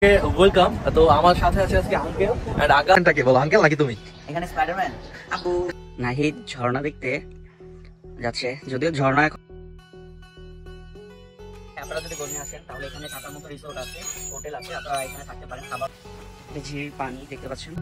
Welcome. তো আমার সাথে আছে আজকে আঙ্কেল এন্ড আগানটাকে বলো আঙ্কেল নাকি তুমি? এখানে স্পাইডারম্যান আব্বু নাহিদ ঝর্ণা দেখতে যাচ্ছে, যদিও ঝর্ণা আপনারা যদি ঘুরতে আসেন তাহলে এখানে থাকার মতো রিসোর্ট আছে, হোটেল আছে, আপনারা এখানে থাকতে পারেন। খাবার ঝির পানি দেখতে পাচ্ছেন।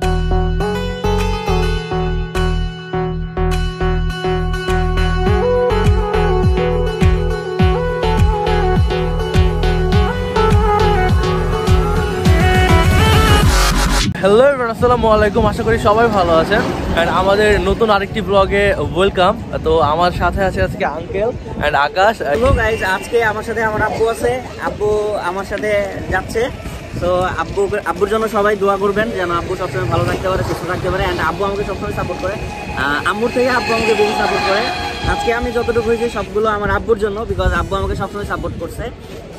হ্যালো এভরিওয়ান, আসসালামু আলাইকুম। আশা করি সবাই ভালো আছেন এন্ড আমাদের নতুন আরেকটি ব্লগে ওয়েলকাম। তো আমার সাথে আছে আজকে uncle and Akash. Hello guys, আজকে আমার সাথে আমার আব্বু আছে। আব্বু আমার সাথে যাচ্ছে। তো আব্বুর জন্য সবাই দোয়া করবেন যেন আব্বু সবসময় ভালো থাকতে পারে, সুস্থ থাকতে পারে। এন্ড আব্বু আমাকে সবসময় সাপোর্ট করে, আম্মুর থেকে আব্বু আমাকে বেশি সাপোর্ট করে। আজকে আমি যতটুকু হয়েছি সবগুলো আমার আব্বুর জন্য, বিকজ আব্বু আমাকে সবসময় সাপোর্ট করছে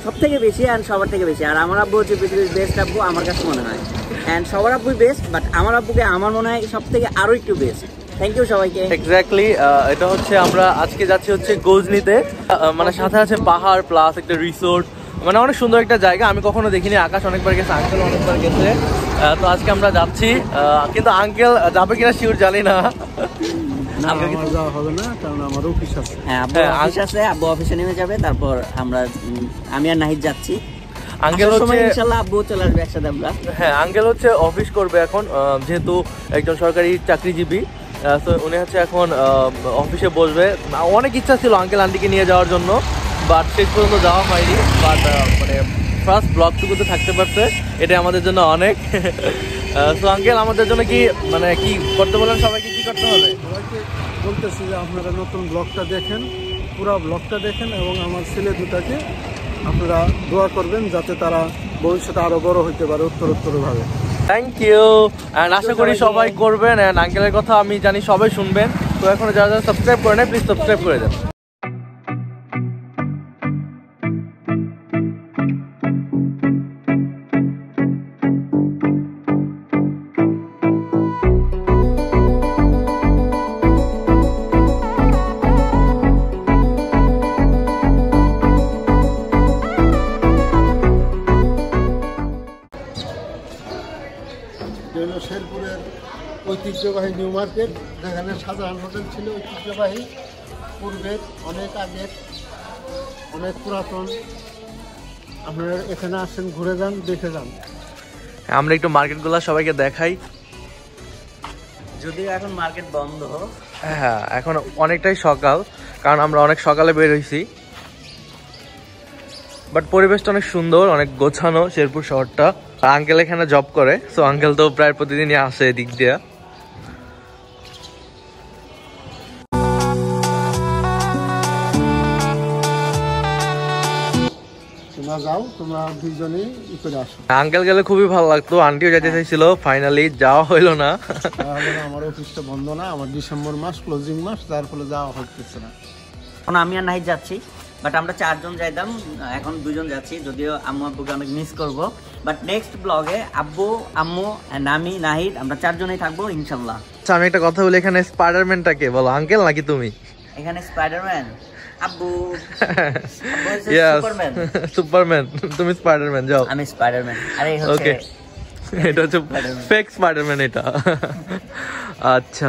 সব থেকে বেশি অ্যান্ড সবার থেকে বেশি। আর আমার আব্বু হচ্ছে পৃথিবীর বেস্ট আব্বু আমার কাছে মনে হয়। অ্যান্ড সবার আব্বুই বেস্ট, বাট আমার আব্বুকে আমার মনে হয় সব থেকে আরো একটু বেস্ট। থ্যাংক ইউ সবাইকে। এক্স্যাক্টলি, এটা হচ্ছে আমরা আজকে যাচ্ছি হচ্ছে গজনিতে। মানে সাথে আছে পাহাড় প্লাস একটা রিসোর্ট, মানে অনেক সুন্দর একটা জায়গা। আমি কখনো দেখিনি, আকাশ অনেকবার গেছে, আঙ্কেল অনেকবার গেছে। তো আজকে আমরা যাচ্ছি, কিন্তু আঙ্কেল যাবে কিনা শিওর জানি না। হবে না, কারণ আমার অফিস আছে। হ্যাঁ, অফিস আছে, আব্বু অফিসে নেমে যাবে, তারপর আমি আর নাহিদ যাচ্ছি। আঙ্কেল হচ্ছে ইনশাআল্লাহ আব্বু চলে আসবে একসাথে আমরা। হ্যাঁ, আঙ্কেল হচ্ছে অফিস করবে এখন, যেহেতু একজন সরকারি চাকরিজীবী। তো উনি হচ্ছে এখন অফিসে বসবে। অনেক ইচ্ছা ছিল আঙ্কেল আন্টিকে নিয়ে যাওয়ার জন্য, বাট শেষ পর্যন্ত যাওয়া হয়নি। বাট মানে ফার্স্ট ব্লগটুকুতে থাকতে পারছে, এটা আমাদের জন্য অনেক। তো আঙ্কেল আমাদের জন্য কি মানে কি করতে বলেন, সবাইকে কি করতে হবে? সবাইকে বলতেছি যে আপনারা নতুন ব্লগটা দেখেন, পুরো ব্লগটা দেখেন, এবং আমার ছেলে দুটাকে আপনারা দোয়া করবেন যাতে তারা ভবিষ্যতে আরো বড় হইতে পারে উত্তরোত্তরভাবে। Thank you. অ্যান্ড আশা করি সবাই করবেন, অ্যান্ড আঙ্কেলের কথা আমি জানি সবাই শুনবেন। তো এখন যারা যারা সাবস্ক্রাইব করে নেয় প্লিজ সাবস্ক্রাইব করে দেন। শেরপুরের ঐতিহ্যবাহী নিউ মার্কেট, যেখানে সাধারণ হোটেল ছিল, ঐতিহ্যবাহী পূর্বের অনেক আগের, অনেক পুরাতন। আপনারা এখানে আসেন, ঘুরে যান, দেখে যান। আমরা একটু মার্কেটগুলো সবাইকে দেখাই। যদিও এখন মার্কেট বন্ধ। হ্যাঁ, এখন অনেকটাই সকাল, কারণ আমরা অনেক সকালে বের হয়েছি। বাট পরিবেশটা অনেক সুন্দর, অনেক গোছানো শেরপুর শহরটা। আঙ্কেল এখানে জব করে, সো আঙ্কেল তো প্রায় প্রতিদিনই আসে এদিক দিয়ে। তোমরা যাও, তোমরা দুইজনেই করে আসো। আঙ্কেল গেলে খুবই ভালো লাগতো, আন্টিও যেতে চাইছিল, ফাইনালি যাওয়া হইলো না। আমার অফিসটা বন্ধ না, আমার ডিসেম্বর মাস ক্লোজিং মাস, যার ফলে যাওয়া হচ্ছে না। এখন আমি আর নাহিদ যাচ্ছি, বাট আমরা 4 জন যাইতাম, এখন 2 জন যাচ্ছি। যদিও আম্মু আব্বুকে অনেক মিস করবো, বাট নেক্সট ব্লগে আব্বু আম্মু আমি নাহিদ আমরা 4 জনেই থাকবো ইনশাল্লাহ। আচ্ছা, আমি একটা কথা বলি, এখানে স্পাইডারম্যানটাকে বলো আঙ্কেল নাকি তুমি? এখানে স্পাইডারম্যান আব্বু, সুপারম্যান। সুপারম্যান, তুমি স্পাইডারম্যান, যাও। আমি স্পাইডারম্যান। আরে ওকে, এটা হচ্ছে ফেক স্পাইডারম্যান এটা। আচ্ছা,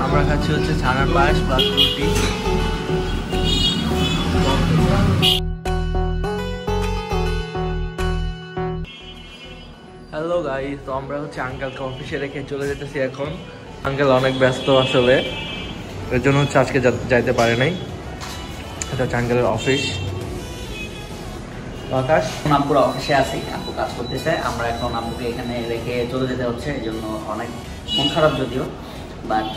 আমরা খাচ্ছি হচ্ছে ছানার পায়েস প্লাস রুটি। হ্যালো গাইস, তো আমরা হচ্ছে আঙ্কেলকে অফিসে রেখে চলে যেতেছি এখন। আঙ্কেল অনেক ব্যস্ত আসলে, এর জন্য হচ্ছে আজকে যাইতে পারে নাই। এটা হচ্ছে আঙ্কেলের অফিস। আকাশ, আব্বুর অফিসে আছি, আব্বু কাজ করতেছে। আমরা এখন আব্বুকে এখানে রেখে চলে যেতে হচ্ছে, এই জন্য অনেক মন খারাপ যদিও, বাট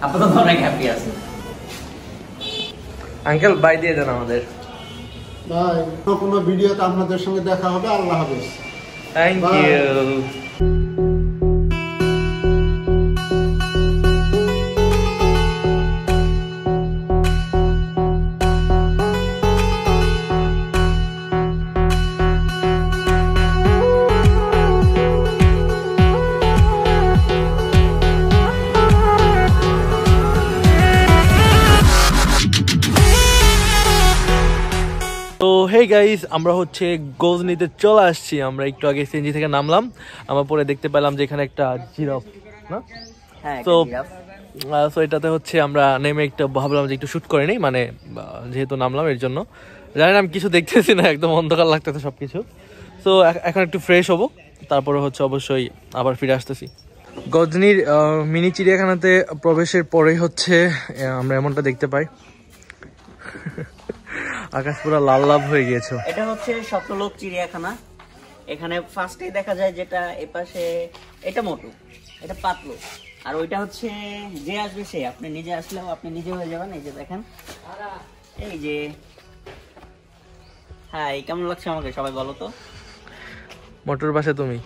আপাতত অনেক হ্যাপি আছে। আঙ্কেল বাই দিয়ে দেন আমাদের। ভাই, কোনো ভিডিওতে আপনাদের সঙ্গে দেখা হবে। আল্লাহ হাফেজ। Thank you. হেই গাইস, আমরা হচ্ছে গজনিতে চলে আসছি। আমরা একটু আগে সিএনজি থেকে নামলাম, আমরা পরে দেখতে পেলাম যে এখানে একটা জিরাফ না, তো এটাতে হচ্ছে আমরা নেমে একটু ভাবলাম যে একটু শুট করে নিই, মানে যেহেতু নামলাম এর জন্য। জানি না, আমি কিছু দেখতেছি না, একদম অন্ধকার লাগতেছে সবকিছু। তো এখন একটু ফ্রেশ হবো, তারপরে হচ্ছে অবশ্যই আবার ফিরে আসতেছি। গজনির মিনি চিড়িয়াখানাতে প্রবেশের পরেই হচ্ছে আমরা এমনটা দেখতে পাই, আকাশ পুরো লাল লাভ হয়ে গিয়েছে। এটা হচ্ছে স্বপ্নলোক চিড়িয়াখানা। এখানে ফার্স্টে দেখা যায় যেটা এপাশে, এটা মোটু, এটা পাতলু, আর ওইটা হচ্ছে যে আসবে সে। আপনি নিজে আসলেও আপনি নিজে হয়ে যাবেন। এই যে দেখেন, এই যে হ্যাঁ, কেমন লাগছে আমাকে সবাই বলো তো? মোটর পাশে তুমি।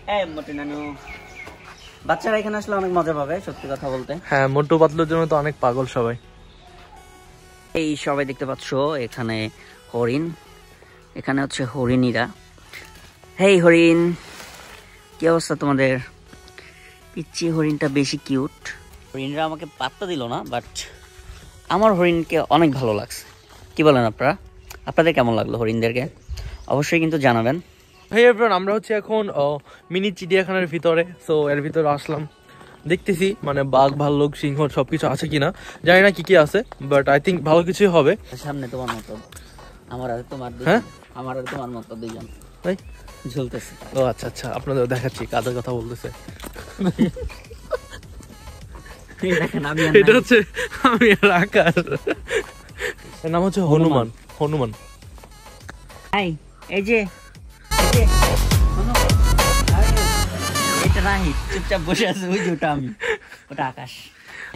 হ্যাঁ মোটু নানু, বাচ্চারা এখানে আসলে অনেক মজা পাবে সত্যি কথা বলতে। হ্যাঁ, মোটু পাতলুর জন্য তো অনেক পাগল সবাই। এই সবাই দেখতে পাচ্ছ এখানে হরিণ, এখানে হচ্ছে হরিণীরা। হেই হরিণ, কি অবস্থা তোমাদের? পিচ্ছি হরিণটা বেশি কিউট। হরিণরা আমাকে পাত্তা দিল না, বাট আমার হরিণকে অনেক ভালো লাগছে। কি বলেন আপনারা? আপনাদের কেমন লাগলো হরিণদেরকে? অবশ্যই কিন্তু জানাবেন। হেই এভরিওয়ান, আমরা হচ্ছে এখন মিনি চিড়িয়াখানার ভিতরে। সো এর ভিতরে আসলাম, দেখতেছি মানে বাঘ, ভাল্লুক, সিংহ সবকিছু আছে কিনা, জানি না কি কি আছে, বাট আই থিঙ্ক ভালো কিছুই হবে। সামনে তোমার মতো আমার আর তোমার, হ্যাঁ আমার আর তোমার মতো দুইজন তাই ঝুলতেছে। ও আচ্ছা আচ্ছা, আপনাদের দেখাচ্ছি কাদের কথা বলতেছে। এটা হচ্ছে আমি আর আকার, এর নাম হচ্ছে হনুমান। হনুমান এই যে এটা রাহি চুপচাপ বসে আছে, ওই যে ওটা আমি, ওটা আকাশ।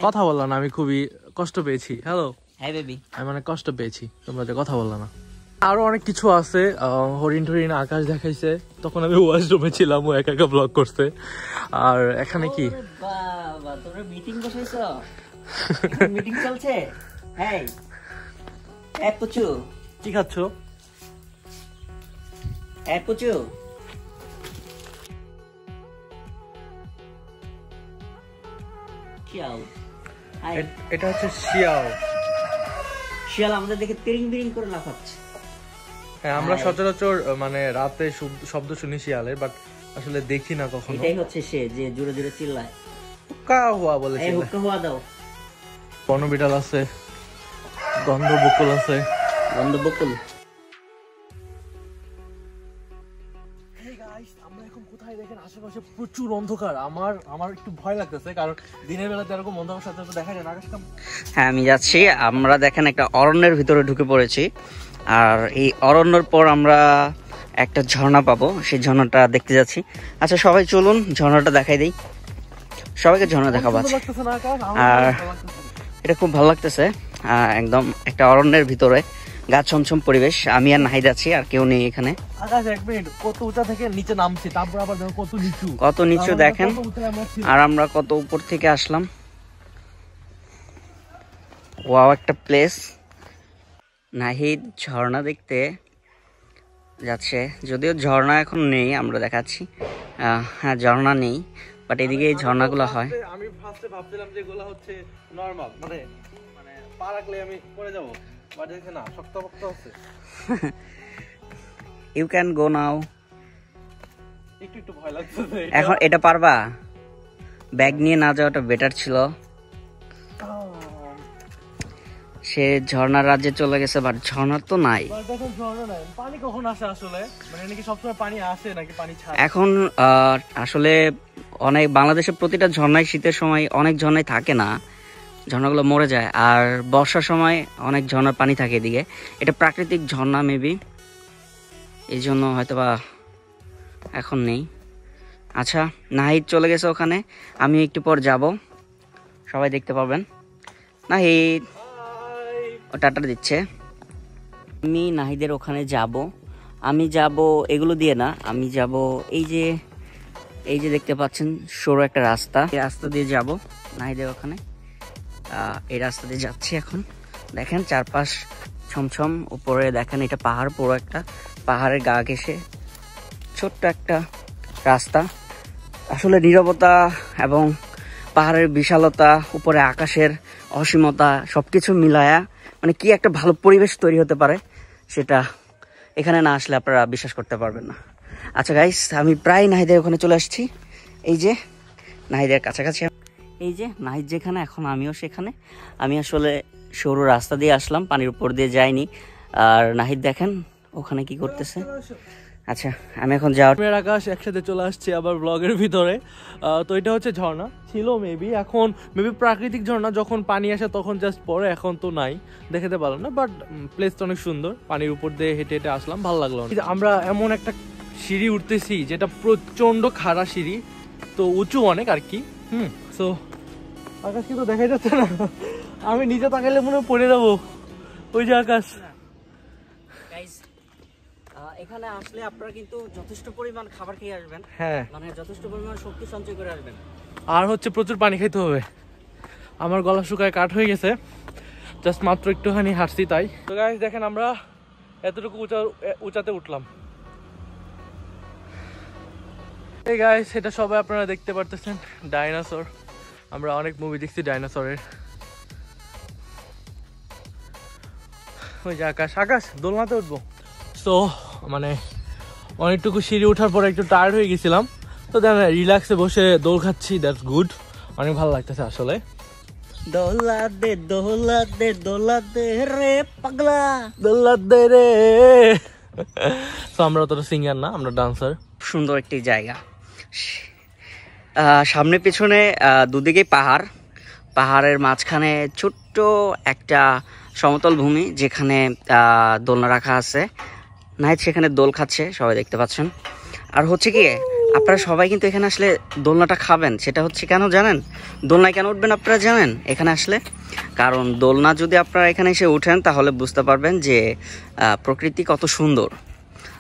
কথা বললাম না, আমি খুবই কষ্ট পেয়েছি। হ্যালো হ্যাঁ বেবি, আমি মানে কষ্ট পেয়েছি, তোমরা যে কথা বললা না। আরো অনেক কিছু আছে, হরিণ টরিণ, আকাশ দেখাইছে। তখন আমি ওয়াশরুমে ছিলাম, ও একা একা ব্লগ করছে। আর এখানে কি বাবা তোমরা মিটিং বসাইছো? মিটিং চলছে? হ্যাঁ এক পুচু, কি খাচ্ছ? এক পুচু, শিয়াল। এটা হচ্ছে শিয়াল। শিয়াল আমাদের দেখে তিরিং বিরিং করে লাফাচ্ছে। হ্যাঁ, আমরা সচরাচর মানে রাতে শব্দ শুনি শিয়ালের, বাট আসলে দেখি না কখনো। এটাই হচ্ছে সে যে জোরে জোরে চিল্লায়, হুক্কা হুয়া বলে। এই হুক্কা হুয়া দাও। বনবিড়াল আছে, গন্ধ বকুল আছে। গন্ধ বকুল। আমরা এখন কোথায় দেখেন, আশেপাশে প্রচুর অন্ধকার। আমার একটু ভয় লাগতেছে, কারণ দিনের বেলাতে এরকম অন্ধকার সাথে দেখা যায় না। হ্যাঁ আমি যাচ্ছি। আমরা দেখেন একটা অরণ্যের ভিতরে ঢুকে পড়েছি, আর এই অরণ্যের পর আমরা একটা ঝর্ণা পাবো, সেই ঝর্ণাটা দেখতে যাচ্ছি। আচ্ছা সবাই চলুন ঝর্ণাটা দেখাই দিই, সবাইকে ঝর্ণা দেখাবো। আর এটা খুব ভালো লাগতেছে, একদম একটা অরণ্যের ভিতরে গাছ ছমছম পরিবেশ। আমি আর নাহিদ আছি, আর কেউ নেই এখানে। আকাশ এক মিনিট, কত উঁচা থেকে নিচে নামছি, তারপর আবার কত নিচু, কত নিচু দেখেন, আর আমরা কত উপর থেকে আসলাম। ওয়াও, একটা প্লেস। নাহিদ ঝর্ণা দেখতে যাচ্ছে, যদিও ঝর্ণা এখন নেই, আমরা দেখাচ্ছি। হ্যাঁ ঝর্ণা নেই, বাট এদিকে এই ঝর্ণাগুলো হয়। আমি ফার্স্টে ভাবছিলাম যে এগুলো হচ্ছে নরমাল, মানে পা রাখলে আমি পড়ে যাব, বাট দেখে না, শক্তপোক্ত আছে। ইউ ক্যান গো নাও। একটু ভয় লাগছে। এখন এটা পারবা? ব্যাগ নিয়ে না যাওয়াটা বেটার ছিল। সে ঝর্ণার রাজ্যে চলে গেছে, বাট ঝর্ণার তো নাই। পানি কখন আসে আসলে, মানে নাকি সবসময় পানি আসে নাকি পানি ছাড়ে? এখন আসলে অনেক বাংলাদেশের প্রতিটা ঝর্ণায় শীতের সময় অনেক ঝর্ণায় থাকে না, ঝর্ণাগুলো মরে যায়। আর বর্ষার সময় অনেক ঝর্ণার পানি থাকে এদিকে। এটা প্রাকৃতিক ঝর্ণা মেবি, এই জন্য হয়তোবা এখন নেই। আচ্ছা নাহিদ চলে গেছে ওখানে, আমি একটু পর যাব, সবাই দেখতে পাবেন। নাহিদ ও টাটা দিচ্ছে। আমি নাহিদের ওখানে যাব, আমি যাব এগুলো দিয়ে না, আমি যাব এই যে দেখতে পাচ্ছেন সরু একটা রাস্তা, এই রাস্তা দিয়ে যাব নাহিদের ওখানে। এই রাস্তা দিয়ে যাচ্ছি এখন। দেখেন চারপাশ ছমছম, উপরে দেখেন এটা পাহাড়, পুরো একটা পাহাড়ের গা ঘেঁষে ছোট্ট একটা রাস্তা। আসলে নীরবতা এবং পাহাড়ের বিশালতা, উপরে আকাশের অসীমতা, সবকিছু মিলায়া মানে কি একটা ভালো পরিবেশ তৈরি হতে পারে সেটা এখানে না আসলে আপনারা বিশ্বাস করতে পারবেন না। আচ্ছা গাইস, আমি প্রায় নাহিদের ওখানে চলে আসছি। এই যে নাহিদের কাছাকাছি, এই যে নাহিদ যেখানে, এখন আমিও সেখানে। আমি আসলে সরু রাস্তা দিয়ে আসলাম, পানির উপর দিয়ে যাইনি। আর নাহিদ দেখেন ওখানে কি করতেছে। আচ্ছা আমি এখন মেয়ের আকাশ একসাথে চলে আসছে আবার ব্লগের ভিতরে। তো এটা হচ্ছে ঝর্ণা, ছিল মেবি, এখন মেবি প্রাকৃতিক ঝর্ণা, যখন পানি আসে তখন জাস্ট পরে, এখন তো নাই, দেখাতে পারলাম না। বাট প্লেসটা অনেক সুন্দর, পানির উপর দিয়ে হেঁটে হেঁটে আসলাম, ভালো লাগলো। আমরা এমন একটা সিঁড়ি উঠতেছি যেটা প্রচন্ড খাড়া সিঁড়ি, তো উঁচু অনেক আর কি। সো আকাশ কিন্তু দেখা যাচ্ছে না, আমি নিচে তাকাইলে মনে হয় পড়ে যাবো। ওই যে আকাশ। এখানে আসলে আপনারা কিন্তু যথেষ্ট পরিমাণ খাবার খেয়ে আসবেন, হ্যাঁ, মানে যথেষ্ট পরিমাণ শক্তি সঞ্চয় করে আসবেন। আর হচ্ছে প্রচুর পানি খাইতে হবে। আমার গলা শুকায় কাঠ হয়ে গেছে, জাস্ট মাত্র একটুখানি হাঁটছি তাই। তো গাইস দেখেন আমরা এতটুকু উঁচাতে উঠলাম। এই গাইস, এটা সবাই আপনারা দেখতে পারতেছেন ডাইনোসর। আমরা অনেক মুভি দেখছি ডাইনোসরের। ওই যে আকাশ, আকাশ দোলনাতে উঠবো। তো মানে অনেকটুকু সিঁড়ি ওঠার পরে একটু টায়ার্ড হয়ে গেছিলাম, তো দেন রিল্যাক্সে বসে দোল খাচ্ছি। দ্যাটস গুড, অনেক ভালো লাগতেছে আসলে। দোলা দে দোলা দে দোলা দে রে পাগলা, দোলা দে রে। তো আমরা অতটা সিঙ্গার না, আমরা ডান্সার। সুন্দর একটি জায়গা, সামনে পিছনে দুদিকে পাহাড়, পাহাড়ের মাঝখানে ছোট্ট একটা সমতল ভূমি যেখানে দোলনা রাখা আছে। নাহিদ সেখানে দোল খাচ্ছে, সবাই দেখতে পাচ্ছেন। আর হচ্ছে কি, আপনারা সবাই কিন্তু এখানে আসলে দোলনাটা খাবেন। সেটা হচ্ছে কেন জানেন? দোলনায় কেন উঠবেন আপনারা জানেন এখানে আসলে? কারণ দোলনা যদি আপনারা এখানে এসে উঠেন তাহলে বুঝতে পারবেন যে প্রকৃতি কত সুন্দর।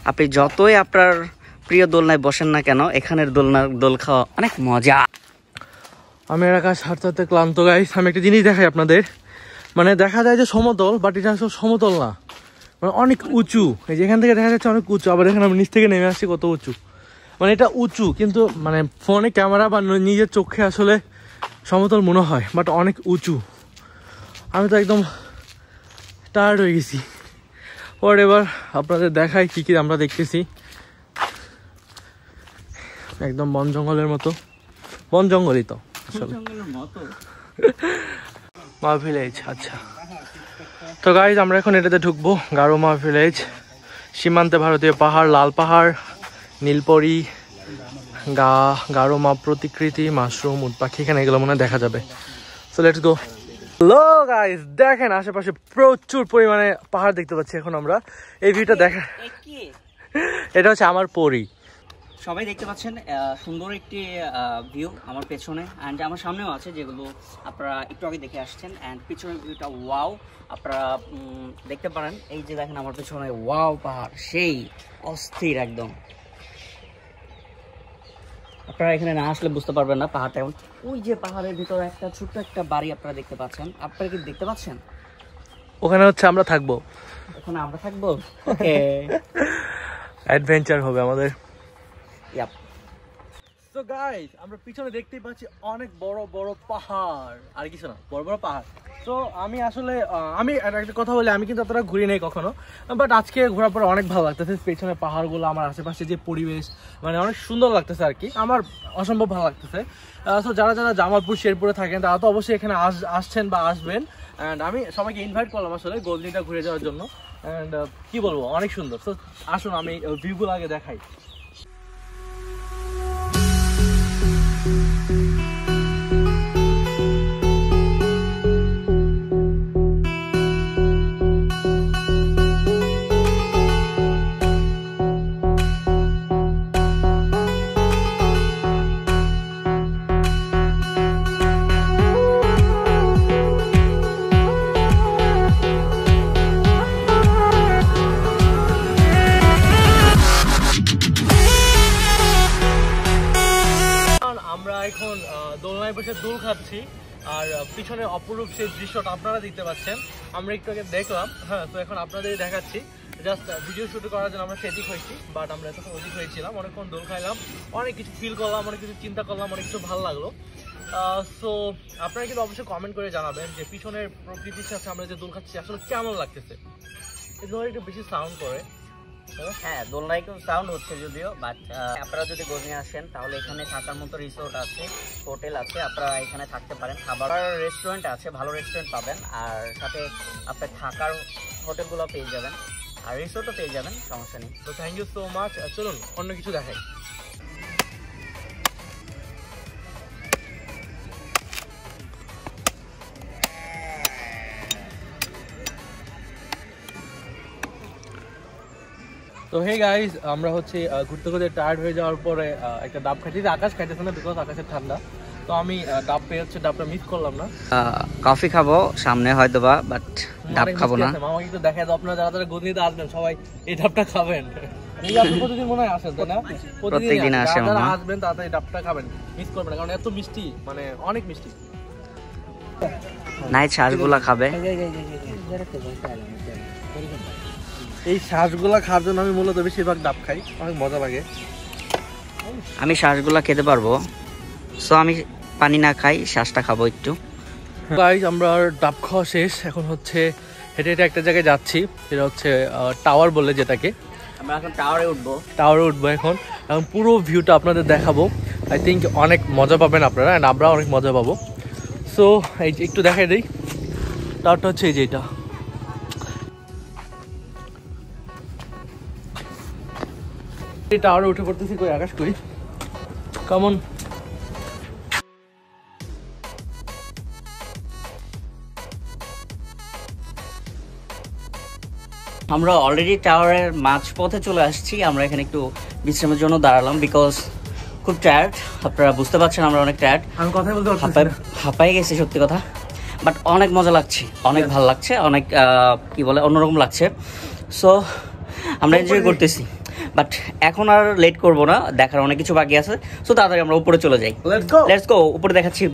আপনি যতই আপনার প্রিয় দোলনায় বসেন না কেন, এখানের দোল খাওয়া অনেক মজা। আমি আকাশ হাঁটতে হাঁটতে ক্লান্ত গাইস। আমি একটা জিনিস দেখাই আপনাদের, মানে দেখা যায় যে সমতল, বাট এটা আসলে সমতল না, মানে অনেক উঁচু। এই যে এখান থেকে দেখা যাচ্ছে অনেক উঁচু, আবার এখানে আমি নিচ থেকে নেমে আসছি কত উঁচু। মানে এটা উঁচু, কিন্তু মানে ফোনে ক্যামেরা বা নিজের চোখে আসলে সমতল মনে হয়, বাট অনেক উঁচু। আমি তো একদম টায়ার্ড হয়ে গেছি। পর এবার আপনাদের দেখাই কি কি আমরা দেখতেছি। একদম বন জঙ্গলের মতো, বন জঙ্গলই তো আসলে, মা ভিলেজ। আচ্ছা, তো গাইজ আমরা এখন এটাতে ঢুকবো, গারো মা ভিলেজ। সীমান্তে ভারতীয় পাহাড়, লাল পাহাড়, নীলপরি, গারো মা প্রতিকৃতি, মাশরুম, উট পাখি, এখানে এগুলো মনে দেখা যাবে। So let's go. Hello guys, দেখেন আশেপাশে প্রচুর পরিমাণে পাহাড় দেখতে পাচ্ছি এখন আমরা। এই ভিউটা দেখা, এটা হচ্ছে আমার পরি। সবাই দেখতে পাচ্ছেন সুন্দর একটি ভিউ আমার পেছনে, অ্যান্ড আমার সামনেও আছে, যেগুলো আপনারা একটু আগে দেখে আসছেন। অ্যান্ড পিছনের ভিউটা ওয়াও, আপনারা দেখতে পারেন। এই যে দেখেন আমার পেছনে ওয়াও পাহাড়, সেই অস্থির একদম। আপনারা এখানে না আসলে বুঝতে পারবেন না পাহাড়টা এমন। ওই যে পাহাড়ের ভিতরে একটা ছোট্ট একটা বাড়ি আপনারা দেখতে পাচ্ছেন, আপনারা কি দেখতে পাচ্ছেন? ওখানে হচ্ছে আমরা থাকবো, ওখানে আমরা থাকবো। ওকে, অ্যাডভেঞ্চার হবে আমাদের। ইয়াপ। সো গাইস, আমরা পিছনে দেখতেই পাচ্ছি অনেক বড় বড় পাহাড়, আর কিছু না, বড় বড় পাহাড়। তো আমি আসলে আমি একটা কথা বলি, আমি কিন্তু অতটা ঘুরি নাই কখনো, বাট আজকে ঘোরার পরে অনেক ভালো লাগতেছে। পেছনে পাহাড়গুলো, আমার আশেপাশে যে পরিবেশ, মানে অনেক সুন্দর লাগতেছে আর কি, আমার অসম্ভব ভালো লাগতেছে। সো যারা যারা জামালপুর শেরপুরে থাকেন তারা তো অবশ্যই এখানে আসছেন বা আসবেন। অ্যান্ড আমি সবাইকে ইনভাইট করলাম আসলে গোলদিটা ঘুরে যাওয়ার জন্য। অ্যান্ড কি বলবো, অনেক সুন্দর। সো আসুন আমি ভিউগুলো আগে দেখাই। এখন দোলনায় বসে দোল খাচ্ছি, আর পিছনে অপরূপ সেই দৃশ্যটা আপনারা দেখতে পাচ্ছেন। আমরা একটু আগে দেখলাম, হ্যাঁ, তো এখন আপনাদের দেখাচ্ছি। জাস্ট ভিডিও শুট করার জন্য আমরা সেদিক হয়েছি, বাট আমরা এতক্ষণ ওদিক হয়েছিলাম, অনেকক্ষণ দোল খাইলাম, অনেক কিছু ফিল করলাম, অনেক কিছু চিন্তা করলাম, অনেক কিছু ভালো লাগলো। সো আপনারা কিন্তু অবশ্যই কমেন্ট করে জানাবেন যে পিছনের প্রকৃতির সাথে আমরা যে দোল খাচ্ছি আসলে কেমন লাগতেছে। এগুলো একটু বেশি সাউন্ড করে। হ্যাঁ, দোলনায় একটু সাউন্ড হচ্ছে যদিও, বাট আপনারা যদি গজনি আসেন তাহলে এখানে থাকার মতো রিসোর্ট আছে, হোটেল আছে, আপনারা এখানে থাকতে পারেন। খাবার রেস্টুরেন্ট আছে, ভালো রেস্টুরেন্ট পাবেন, আর সাথে আপনার থাকার হোটেলগুলো পেয়ে যাবেন, আর রিসোর্টও পেয়ে যাবেন, সমস্যা নেই। তো থ্যাংক ইউ সো মাচ। চলুন অন্য কিছু দেখাই। তো হে গাইজ, আমরা হচ্ছে ঘুরতে ঘুরতে টায়ার্ড হয়ে যাওয়ার পরে একটা ডাব খাইছি। আকাশ খাইতেছে না বিকজ আকাশের ঠান্ডা। তো আমি ডাব পেয়ে হচ্ছে ডাবটা মিস করলাম না। কফি খাবো সামনে হয়তোবা, বাট ডাব খাবো না। মামা কিন্তু দেখা যায় আপনারা যারা যারা গজনিতে আসবেন সবাই এই ডাবটা খাবেন। আপনি প্রতিদিন মনে হয় আসেন তাই না? প্রত্যেকদিন আসে। যারা আসবেন তাড়াতাড়ি ডাবটা খাবেন, মিস করবেন না, কারণ এত মিষ্টি, মানে অনেক মিষ্টি। নাই শ্বাসগুলা খাবে। এই শ্বাসগুলা খাওয়ার জন্য আমি মূলত বেশিরভাগ ডাব খাই, অনেক মজা লাগে। আমি শ্বাসগুলা খেতে পারবো, সো আমি পানি না খাই, শ্বাসটা খাবো একটু। গাইজ, আমরা ডাব খাওয়া শেষ, এখন হচ্ছে হেঁটে হেঁটে একটা জায়গায় যাচ্ছি, এটা হচ্ছে টাওয়ার বলে যেটাকে। আমরা এখন টাওয়ারে উঠবো। এখন পুরো ভিউটা আপনাদের দেখাবো। আই থিঙ্ক অনেক মজা পাবেন আপনারা, অ্যান্ড আমরা অনেক মজা পাবো। সো এই যে একটু দেখাই দিই, টাওয়ারটা হচ্ছে এই যে এটা। এই টাওয়ারে উঠে পড়তেছি, কই আকাশ কই, কেমন আমরা অলরেডি টাওয়ারের মাঝপথে চলে আসছি। আমরা এখানে একটু বিশ্রামের জন্য দাঁড়ালাম, বিকজ খুব টায়ার্ড। আপনারা বুঝতে পারছেন আমরা অনেক টায়ার্ড, আমি কথা বলতে হাঁপাই গেছি সত্যি কথা, বাট অনেক মজা লাগছে, অনেক ভালো লাগছে, অনেক কি বলে অন্যরকম লাগছে। সো আমরা এনজয় করতেছি, বাট এখন আর লেট করবো না, দেখার অনেক কিছু বাকি আছে। সো তাড়াতাড়ি আমরা উপরে চলে যাই। লেটস গো, উপরে দেখাচ্ছি।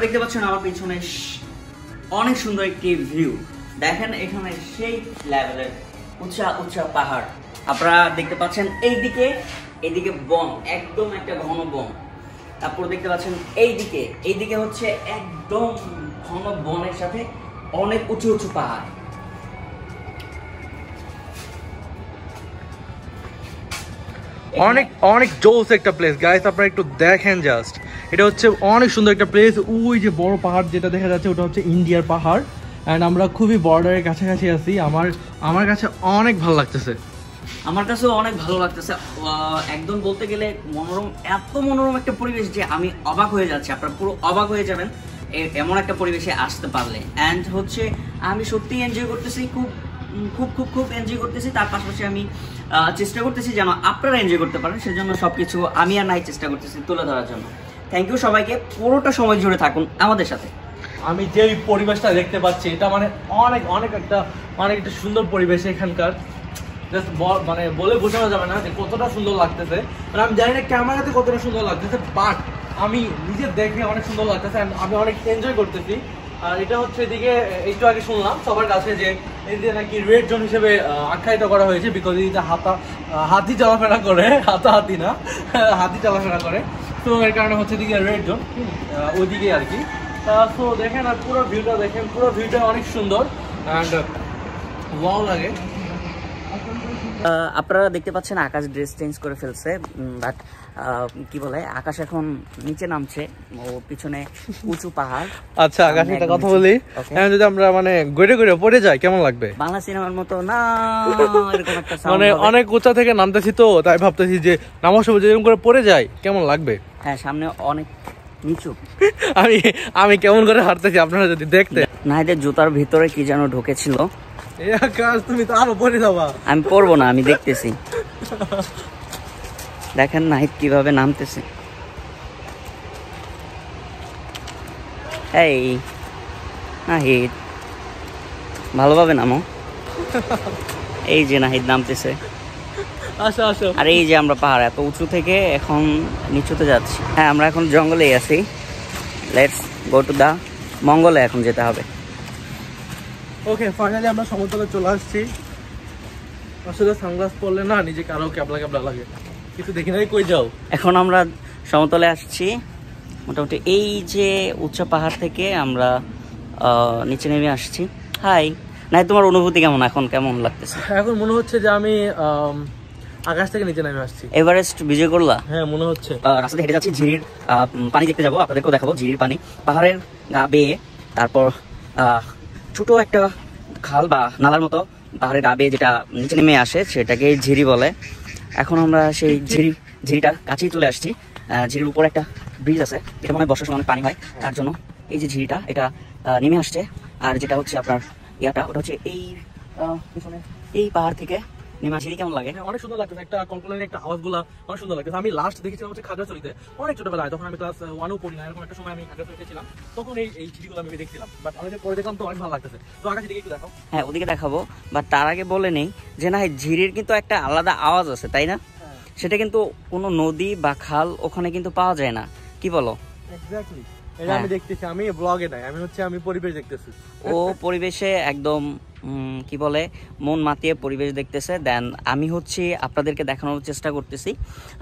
দেখতে পাচ্ছেন আমার পিছনে অনেক সুন্দর একটি ভিউ, দেখেন এখানে সেই লেভেলের উঁচা উঁচা পাহাড় আপনারা দেখতে পাচ্ছেন। এইদিকে বন, একদম একটা ঘন বন। তারপর দেখতে পাচ্ছেন এইদিকে হচ্ছে একদম ঘন বনের সাথে অনেক উঁচু উঁচু পাহাড়। অনেক অনেক জোস একটা প্লেস গাইস, আপনারা একটু দেখেন জাস্ট। এটা হচ্ছে অনেক সুন্দর একটা প্লেস। ওই যে বড় পাহাড় যেটা দেখা যাচ্ছে ওটা হচ্ছে ইন্ডিয়ার পাহাড়, অ্যান্ড আমরা খুবই বর্ডারের কাছাকাছি আছি। আমার কাছে অনেক ভালো লাগতেছে। আমার কাছেও অনেক ভালো লাগতেছে। একদম বলতে গেলে মনোরম, এত মনোরম একটা পরিবেশ যে আমি অবাক হয়ে যাচ্ছি। আপনারা পুরো অবাক হয়ে যাবেন এমন একটা পরিবেশে আসতে পারলে। অ্যান্ড হচ্ছে আমি সত্যিই এনজয় করতেছি, খুব খুব খুব খুব এনজয় করতেছি। তার পাশাপাশি আমি চেষ্টা করতেছি যেন আপনারা এনজয় করতে পারেন, সেজন্য সবকিছু আমি আর নাই চেষ্টা করতেছি তুলে ধরার জন্য। থ্যাংক ইউ সবাইকে, পুরোটা সময় জুড়ে থাকুন আমাদের সাথে। আমি যেই পরিবেশটা দেখতে পাচ্ছি এটা মানে অনেক অনেক একটা সুন্দর পরিবেশ এখানকার। জাস্ট মানে বলে বোঝানো যাবে না যে কতটা সুন্দর লাগতেছে। মানে আমি জানি না ক্যামেরাতে কতটা সুন্দর লাগতেছে, বাট আমি নিজে দেখে অনেক সুন্দর লাগতেছে, আমি অনেক এনজয় করতেছি। আর এটা হচ্ছে এদিকে একটু আগে শুনলাম সবার কাছে যে এদিকে নাকি রেড জোন হিসেবে আখ্যায়িত করা হয়েছে, বিকজ এদিকে হাতি চলাফেরা করে, হাতি না, হাতি চলাফেরা করে। তো এর কারণে হচ্ছে এদিকে রেড জোন, ওইদিকে আর কি। তো দেখেন, আর পুরো ভিউটা দেখেন, পুরো ভিউটা অনেক সুন্দর অ্যান্ড ওয়াও লাগে। আপনারা দেখতে পাচ্ছেন আকাশ ড্রেস চেঞ্জ করে ফেলছে, বাট কি বলে আকাশ এখন নিচে নামছে, ও পিছনে উঁচু পাহাড়। আচ্ছা আকাশ, একটা কথা বলি, যদি আমরা মানে গড়ে গড়ে পড়ে যাই কেমন লাগবে? বাংলা সিনেমার মতো না, এরকম একটা মানে অনেক উঁচা থেকে নামতেছি, তো তাই ভাবতেছি যে নামার সময় যেরকম করে পড়ে যাই কেমন লাগবে। হ্যাঁ, সামনে অনেক নিচু। আমি কেমন করে হাঁটতেছি আপনারা যদি দেখতে। নাহিদের জুতার ভিতরে কি যেন ঢুকেছিল। তুমি তো আরো পড়ে যাবা। আমি পড়বো না, আমি দেখতেছি। দেখেন নাহিদ কিভাবে নামতেছে। এই নাহিদ ভালোভাবে নামো। এই যে নাহিদ নামতেছে। আসো আসো। আর এই যে আমরা পাহাড় এত উঁচু থেকে এখন নিচুতে যাচ্ছি। হ্যাঁ আমরা এখন জঙ্গলেই আছি। লেটস গো টু দা মঙ্গলে এখন যেতে হবে। ওকে ফাইনালি আমরা সমতলে চলে আসছি। আসলে সানগ্লাস পরলে না নিজেকে আরো ক্যাবলা ক্যাবলা লাগে, কিছু দেখি নাই। কই যাও? এখন আমরা সমতলে আসছি। মোটামুটি এই যে উচ্চ পাহাড় থেকে আমরা নিচে নেমে আসছি। হাই নাই, তোমার অনুভূতি কেমন এখন? কেমন লাগতেছে? এখন মনে হচ্ছে যে আমি আকাশ থেকে নিচে নেমে আসছি। এভারেস্ট বিজয় করলা? হ্যাঁ মনে হচ্ছে। রাস্তাতে হেঁটে যাচ্ছি, ঝিরির পানি দেখতে যাবো, আপনাদেরকেও দেখাবো ঝিরির পানি। পাহাড়ের গা বেয়ে তারপর ছোট একটা খাল বা নালার মতো পাহাড়ের গা বেয়ে যেটা নিচে নেমে আসে সেটাকে ঝিরি বলে। এখন আমরা সেই ঝিরিটার কাছেই চলে আসছি। ঝিরির উপর একটা ব্রিজ আছে, এটা মনে হয় বর্ষার সময় অনেক পানি হয়, তার জন্য এই যে ঝিরিটা এটা নেমে আসছে। আর যেটা হচ্ছে আপনার ইয়াটা ওটা হচ্ছে এই পিছনে এই পাহাড় থেকে নেমে। ঝিরি কেমন লাগে? অনেক সুন্দর লাগতেছে, একটা কলকলানি একটা আওয়াজগুলো অনেক সুন্দর লাগতেছে। আমি লাস্ট দেখেছিলাম হচ্ছে খাগড়াছড়িতে অনেক ছোটবেলায়, তখন আমি ক্লাস 1 পড়ি না, এরকম একটা সময় আমি খাগড়াছড়িতে ছিলাম, তখন এই ঝিরিগুলো আমি দেখছিলাম। বাট অনেকদিন পরে দেখলাম তো অনেক ভালো লাগতেছে। তো আকাশে দিকে একটু দেখো। হ্যাঁ ওদিকে দেখাবো, বাট তার আগে বলে নেই যে না ঝিরির কিন্তু একটা আলাদা আওয়াজ আছে, তাই না? সেটা কিন্তু কোনো নদী বা খাল ওখানে কিন্তু পাওয়া যায় না, কি বলো? এক্স্যাক্টলি, এটা আমি দেখতেছি। আমি ব্লগে নাই, আমি পরিবেশ দেখতেছি। ও পরিবেশে একদম কি বলে মন মাতিয়ে পরিবেশ দেখতেছে। দেন আমি হচ্ছে আপনাদেরকে দেখানোর চেষ্টা করতেছি,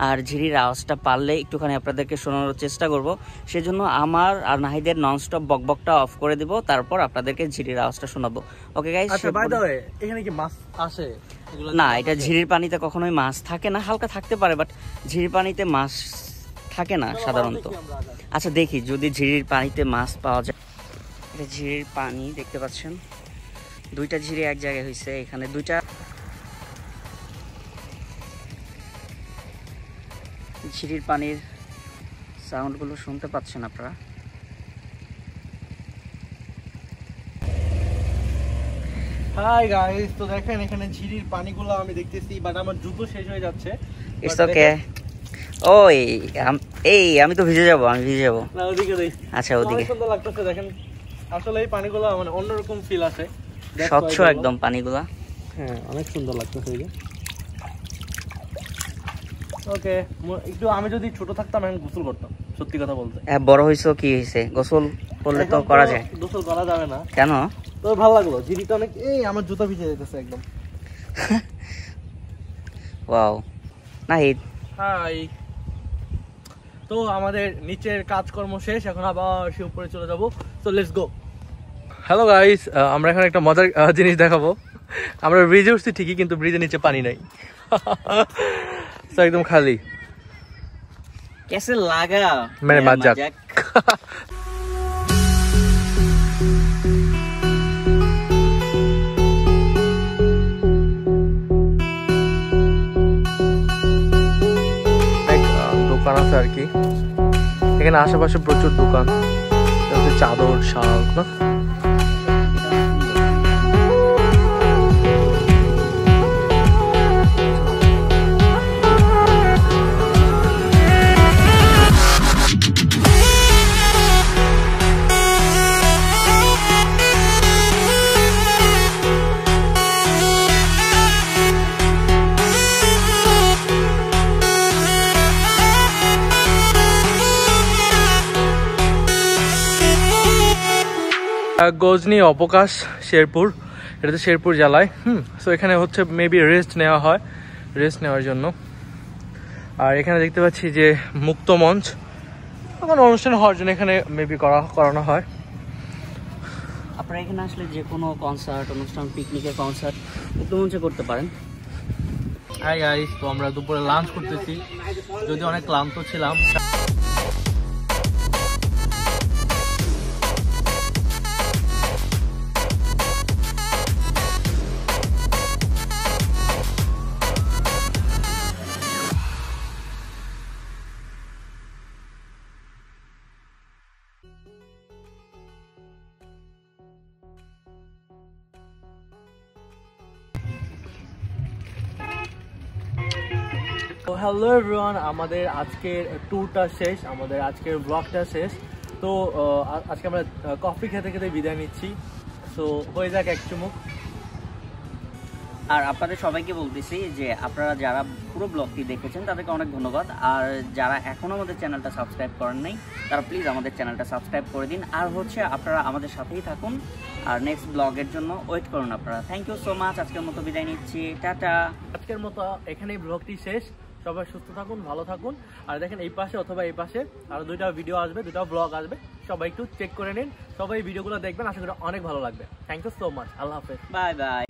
আর ঝিরির আওয়াজটা পারলে একটুখানি আপনাদেরকে শোনানোর চেষ্টা করব। সেজন্য আমার আর নাহিদের ননস্টপ বকবকটা অফ করে দিব, তারপর আপনাদেরকে ঝিরির আওয়াজটা শোনাবো। Okay guys? আচ্ছা বাই দ্য ওয়ে, এখানে কি মাছ আসে? না, এটা ঝিরির পানিতে কখনোই মাছ থাকে না, হালকা থাকতে পারে, বাট ঝিরির পানিতে মাছ থাকে না সাধারণত। আচ্ছা দেখি যদি ঝিরির পানিতে মাছ পাওয়া যায়। এটা ঝিরির পানি দেখতে পাচ্ছেন, দুইটা ঝিরি এক জায়গায় হয়েছে। এখানে দুইটা ঝিরির পানির সাউন্ডগুলো শুনতে পাচ্ছেন আপনারা। হাই গাইস, তো দেখেন এখানে ঝিরির পানিগুলো আমি দেখতেছি, বাট আমার জুতো শেষ হয়ে যাচ্ছে। It's okay. ওই আমি তো ভিজে যাব, আমি ভিজে যাব। না ওদিকে দেখ। আচ্ছা ওদিকে। অনেক সুন্দর লাগতেছে দেখেন। আসলে এই পানিগুলো মানে অন্যরকম ফিল আসে, স্বচ্ছ একদম পানিগুলা। হ্যাঁ অনেক সুন্দর লাগতেছে এই যে। ওকে, একটু আমি যদি ছোট থাকতাম এখন গোসল করতাম, সত্যি কথা বলতে। বড় হইছো কি হইছে, গোসল করলে তো করা যায়। গোসল করা যাবে না কেন? তো ভালো লাগলো ঝিরিটা অনেক। এই আমার জুতা ভিজে যেতেছে একদম। ওয়াও নাহিদ। হাই, তো আমাদের নিচের কাজকর্ম শেষ, এখন আবার সে উপরে চলে যাবো। So let's go. Hello guys, আমরা এখন একটা মজার জিনিস দেখাবো। আমরা ব্রিজে উঠছি ঠিকই, কিন্তু ব্রিজের নিচে পানি নাই। তো একদম খালি। कैसे लगा? मैंने मजाक। দোকান আছে আর কি এখানে আশেপাশে, প্রচুর দোকান, চাদর শাল না। গজনি অবকাশ শেরপুর, এটা তো শেরপুর জেলায়। সো এখানে হচ্ছে মেবি রেস্ট নেওয়া হয়, রেস্ট নেওয়ার জন্য। আর এখানে দেখতে পাচ্ছি যে মুক্ত মঞ্চ, এখন অনুষ্ঠান হওয়ার জন্য এখানে মেবি করানো হয়। আপনারা এখানে আসলে যে কোনো কনসার্ট অনুষ্ঠান, পিকনিকের কনসার্ট মুক্ত মঞ্চে করতে পারেন। হাই গাইস, তো আমরা দুপুরে লাঞ্চ করতেছি, যদি অনেক ক্লান্ত ছিলাম। হ্যালো এভরিওয়ান, আমাদের আজকের ট্যুরটা শেষ, আমাদের আজকের ব্লগটা শেষ। তো আজকে আমরা কফি খেতে খেতে বিদায় নিচ্ছি। সো হয়ে যাক এক চুমুক। আর আপনাদের সবাইকে বলতেছি যে আপনারা যারা পুরো ব্লগটি দেখেছেন তাদেরকে অনেক ধন্যবাদ। আর যারা এখনও আমাদের চ্যানেলটা সাবস্ক্রাইব করেন নাই তারা প্লিজ আমাদের চ্যানেলটা সাবস্ক্রাইব করে দিন। আর হচ্ছে আপনারা আমাদের সাথেই থাকুন আর নেক্সট ব্লগের জন্য ওয়েট করুন আপনারা। Thank you so much. আজকের মতো বিদায় নিচ্ছি, টাটা। আজকের মতো এখানেই ব্লগটি শেষ। সবাই সুস্থ থাকুন, ভালো থাকুন। আর দেখেন এই পাশে অথবা এই পাশে আরো 2টা ভিডিও আসবে, 2টা ব্লগ আসবে, সবাই একটু চেক করে নিন। সবাই ভিডিওগুলো দেখবেন, আশা করি অনেক ভালো লাগবে। থ্যাংক ইউ সো মাচ, আল্লাহ হাফেজ, বাই বাই।